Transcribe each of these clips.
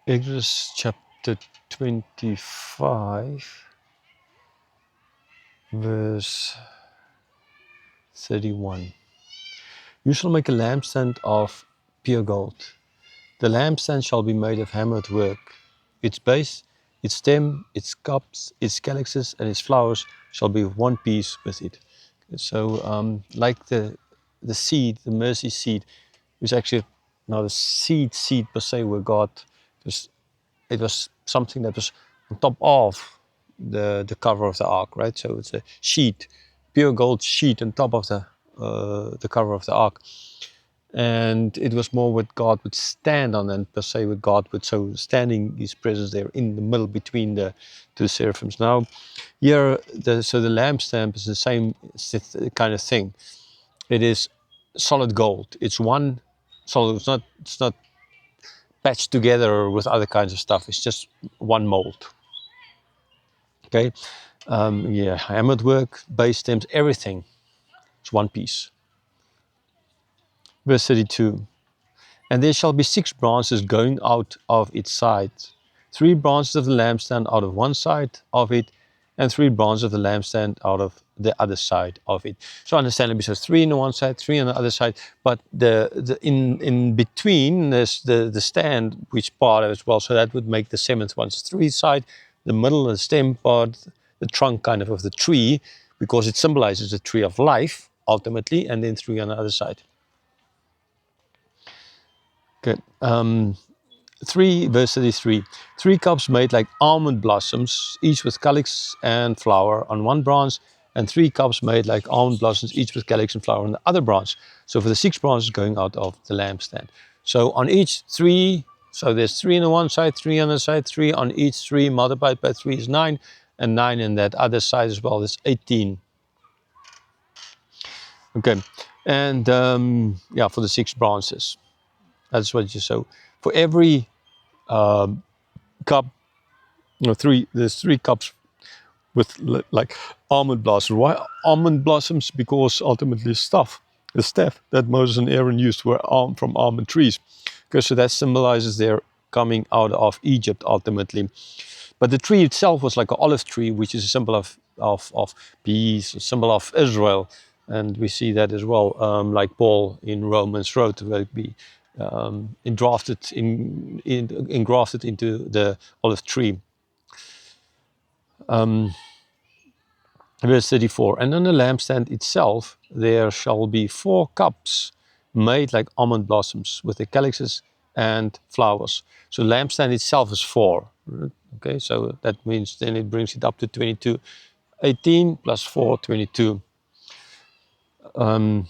Exodus chapter 25, verse 31. You shall make a lampstand of pure gold. The lampstand shall be made of hammered work. Its base, its stem, its cups, its calyxes, and its flowers shall be of one piece with it. So, like the seed, the mercy seed, was actually not a seed per se, where God was. It was something that was on top of the cover of the ark, right? So it's a sheet, pure gold sheet on top of the cover of the ark. And it was more what God would stand on, and per se what God would, so standing His presence there in the middle between the two seraphims. Now, here, so the lampstand is the same kind of thing. It is solid gold. It's one solid. It's not patched together with other kinds of stuff. It's just one mold. Okay, yeah, hammered work, base stems, everything. It's one piece. Verse 32. And there shall be 6 branches going out of its side, 3 branches of the lampstand out of one side of it, and 3 branches of the lampstand out of the other side of it. So understandably, so 3 on the one side, 3 on the other side, but in between there's the stand, which part as well. So that would make the 7th one. So 3 side, the middle, the stem part, the trunk kind of the tree, because it symbolizes the tree of life ultimately, and then 3 on the other side. Good. 3 verse 33. 3 cups made like almond blossoms, each with calyx and flower on one branch, and 3 cups made like almond blossoms, each with calyx and flower on the other branch. So for the 6 branches going out of the lampstand. So on each 3, so there's 3 on the one side, 3 on the side, 3 on each 3 multiplied by 3 is 9, and 9 in that other side as well is 18. Okay, and yeah, for the 6 branches. That's what you, so for every cup, there's 3 cups with like almond blossoms. Why almond blossoms? Because ultimately the staff that Moses and Aaron used were from almond trees. Okay, so that symbolizes their coming out of Egypt ultimately. But the tree itself was like an olive tree, which is a symbol of peace, a symbol of Israel. And we see that as well, like Paul in Romans wrote, where it be engrafted into the olive tree. Verse 34, and on the lampstand itself there shall be 4 cups made like almond blossoms with the calyxes and flowers. So lampstand itself is 4. Okay, so that means then it brings it up to 22. 18 plus 4, 22. And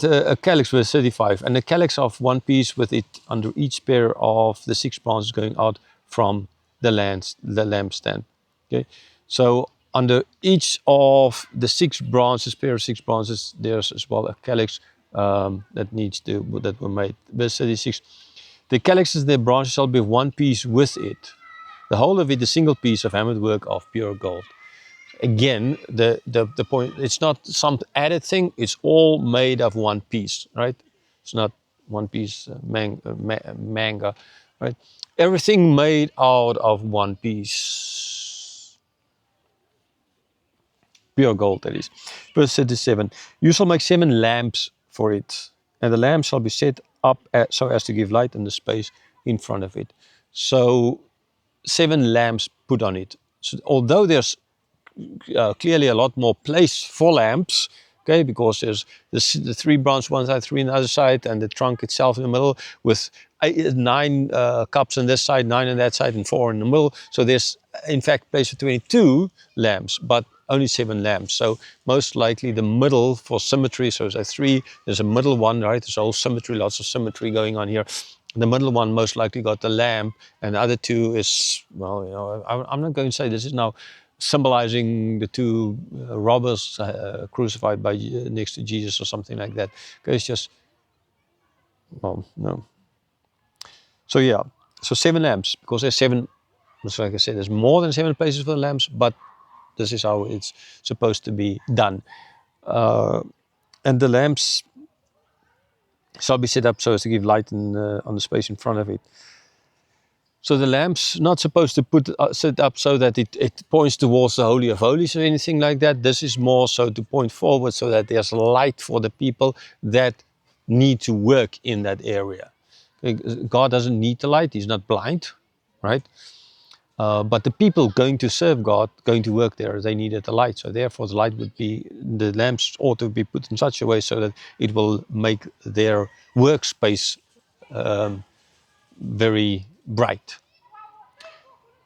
a calyx, verse 35, and a calyx of one piece with it under each pair of the 6 branches going out from the lampstand. Okay, so under each of the 6 branches, pair of 6 branches, there's as well a calyx that were made. Verse 36, the calyxes and their branches shall be one piece with it, the whole of it a single piece of hammered work of pure gold. Again, the point, it's not some added thing, it's all made of one piece, right? It's not one piece manga, right? Everything made out of one piece. Pure gold, that is. Verse 37, you shall make 7 lamps for it, and the lamps shall be set up so as to give light in the space in front of it. So 7 lamps put on it. So although there's clearly a lot more place for lamps, okay, because there's the 3 branches one side, 3 on the other side, and the trunk itself in the middle with 9 cups on this side, 9 on that side, and 4 in the middle. So there's in fact place for 22 lamps, but only 7 lamps. So most likely the middle for symmetry, so there's 3, there's a middle one, right? There's all symmetry, lots of symmetry going on here. The middle one most likely got the lamp, and the other 2 is, well, you know, I'm not going to say this is now symbolizing the 2 robbers crucified by next to Jesus or something like that. Okay, it's just, well, no. So yeah, so 7 lamps, because there's 7, like I said, there's more than 7 places for the lamps, but this is how it's supposed to be done. And the lamps shall be set up so as to give light on the space in front of it. So the lamp's not supposed to put set up so that it points towards the Holy of Holies or anything like that. This is more so to point forward so that there's light for the people that need to work in that area. God doesn't need the light. He's not blind, right? But the people going to serve God, going to work there, they needed the light. So therefore the light would be, the lamps ought to be put in such a way so that it will make their workspace very bright.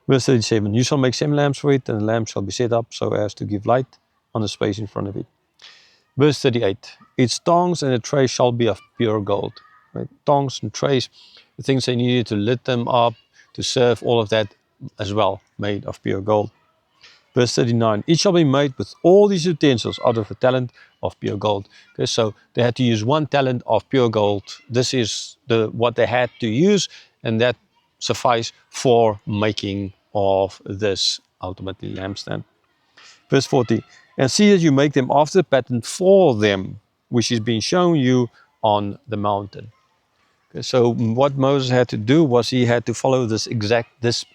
Verse 37, you shall make 7 lamps for it, and the lamps shall be set up so as to give light on the space in front of it. Verse 38, its tongs and the trays shall be of pure gold. Right? Tongs and trays, the things they needed to lit them up, to serve, all of that as well, made of pure gold. Verse 39, it shall be made with all these utensils out of a talent of pure gold. Okay, so they had to use 1 talent of pure gold. This is what they had to use, and that sufficed for making of this ultimately lampstand. Verse 40, and see that you make them after the pattern for them, which is being shown you on the mountain. Okay, so what Moses had to do was he had to follow this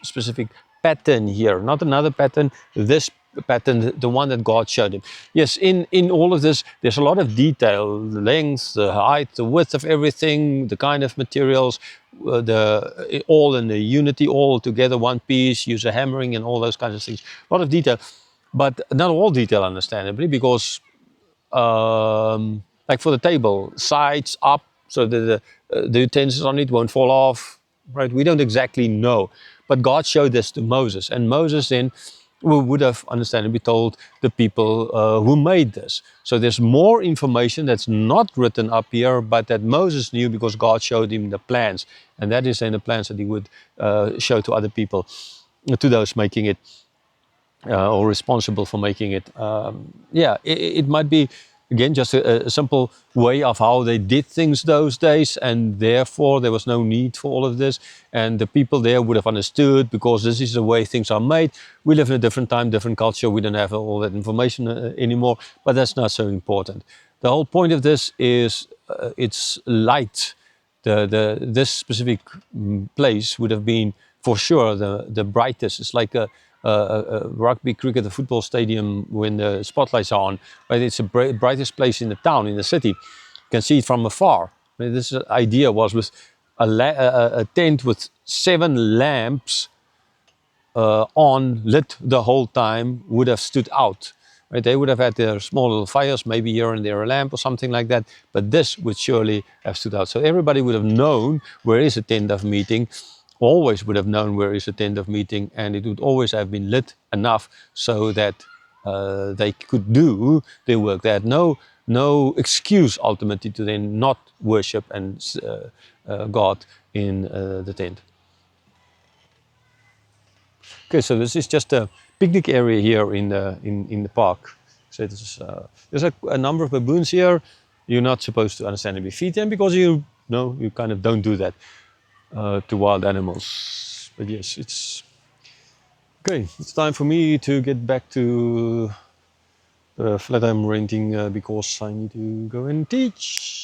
specific pattern here, not another pattern, this pattern, the one that God showed him. Yes, in all of this, there's a lot of detail, the length, the height, the width of everything, the kind of materials, all in the unity, all together, one piece, use a hammering and all those kinds of things. A lot of detail, but not all detail, understandably, because like for the table, sides up, so that the utensils on it won't fall off, right? We don't exactly know. But God showed this to Moses, and Moses then would have understandably told the people who made this. So there's more information that's not written up here, but that Moses knew because God showed him the plans. And that is then the plans that he would show to other people, to those making it. Or responsible for making it. Yeah, it might be, again, just a simple way of how they did things those days, and therefore there was no need for all of this. And the people there would have understood, because this is the way things are made. We live in a different time, different culture. We don't have all that information anymore, but that's not so important. The whole point of this is it's light. This specific place would have been for sure the brightest. It's like a rugby, cricket, a football stadium when the spotlights are on. Right? It's the brightest place in the town, in the city. You can see it from afar. I mean, this idea was with a tent with 7 lamps on, lit the whole time, would have stood out. Right? They would have had their small little fires, maybe here and there a lamp or something like that, but this would surely have stood out. So everybody would have known where is a tent of meeting, always would have known where is a tent of meeting, and it would always have been lit enough so that they could do their work. They had no excuse ultimately to then not worship and God in the tent. Okay, so this is just a picnic area here in the park. So there's a number of baboons here. You're not supposed to understandably feed them because you kind of don't do that to wild animals. But yes, it's okay. It's time for me to get back to the flat I'm renting because I need to go and teach.